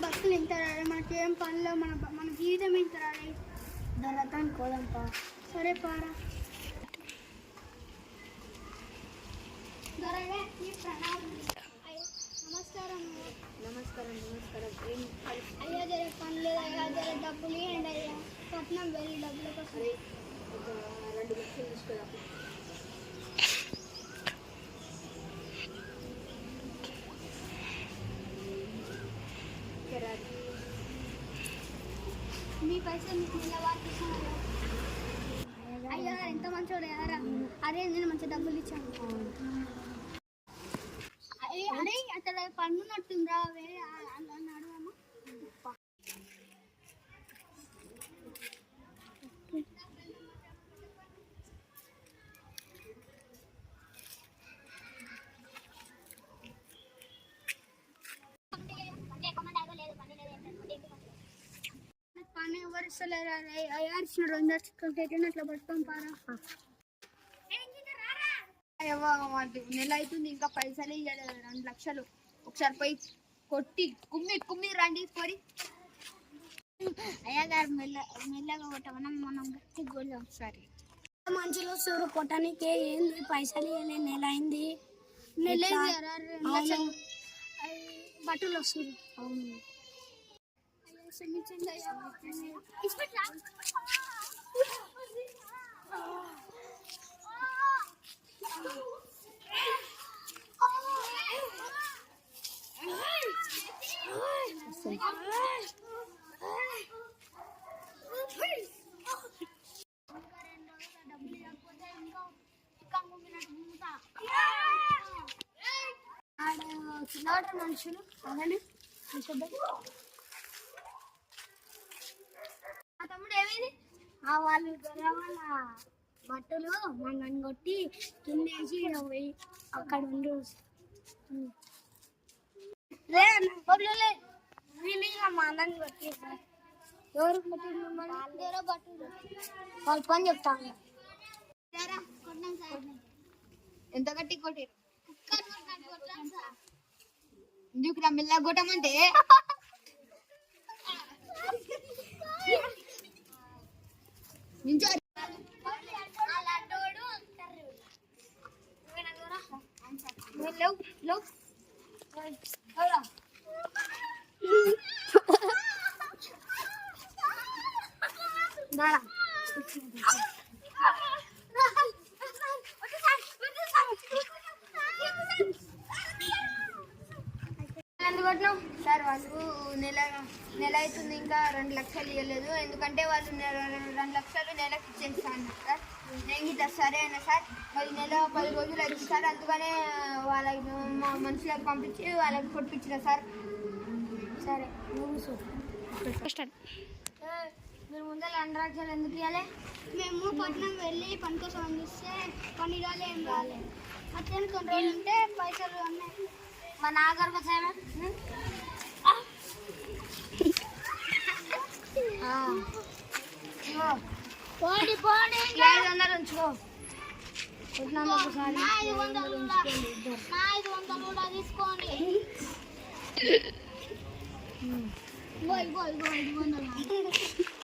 బతుకులు ఇంత రాలే, మనకి ఏం పనిలో మన జీవితం ఇంత రాలే. దొరకానికి పోదాంపా. సరే పారా. నమస్కారం. నమస్కారం. అయ్యా జర పని లేదు అయ్యా, జర డబ్బులు ఇవ్వండి అయ్యా. పట్నం వెళ్ళి డబ్బుల కోసం 2 లక్షలు తీసుకురా. మీ పైసలు మీకు నెలవారికి ఇస్తాను అయ్యా. ఎంత మంచోడు యారా. అరే నేను మంచి డబ్బులు ఇచ్చాను. అరే అక్కడ పన్నున్నట్టుందా వేరే అడుగుమా. పని ఎవరు ఇస్తలేరు. అయ్యాల్సిన 2 లక్షలు అట్లా పట్టుకొని పారా. నెల అవుతుంది ఇంకా పైసలు ఇవ్వలేదు. 2 లక్షలు ఒకసారి పోయి కొట్టి కుమ్మి రండి పోరి. అయ్యా గారు మెల్లగా కొట్టమన్నా మనం గట్టి గోళ్ళు ఒకసారి. మంచిలో చూడు కొట్టడానికి ఏంది పైసలు ఇవ్వలే. నెల అయింది. బట్టలు వస్తుంది. అవును క్షమించండి అయ్యా. చిన్నవాడు మనుషులు అలానే తమ్ముడు ఏమైంది? వాళ్ళు వాళ్ళ బట్టలు నన్ను కొట్టి కిందేసి పోయి అక్కడ ఉండి మా అన్నని కొట్టి ఎవరు బట్టలు వాళ్ళు పని చెప్తాను. ఎంత గట్టి కొట్టారు? ఎందుకు రా మెల్లగా కొట్టమంటే? సార్ వాళ్ళు నెల అవుతుంది ఇంకా 2 లక్షలు ఇవ్వలేదు. ఎందుకంటే వాళ్ళు 2 లక్షలు నెలకు ఇచ్చేస్తాను సార్. నేను ఇట్లా సరే అయినా సార్ మరి నెల 10 రోజులు అవుతుంది సార్. అందుకనే వాళ్ళకి మా మనుషులకు పంపించి వాళ్ళకి కొట్టించిన సార్. సరే మీరు ముందే 2 లక్షలు ఎందుకు ఇవ్వాలి? మేము పట్నం వెళ్ళి పని కోసం అందిస్తే పని రాలే ఏం రాలే. అట్లనే కొన్ని రోజులు ఉంటే పైసలు ఉన్నాయి. మా నాగర్ కోసం పోడి 500 ఉంచుకో. 500 కూడా తీసుకోండి. 500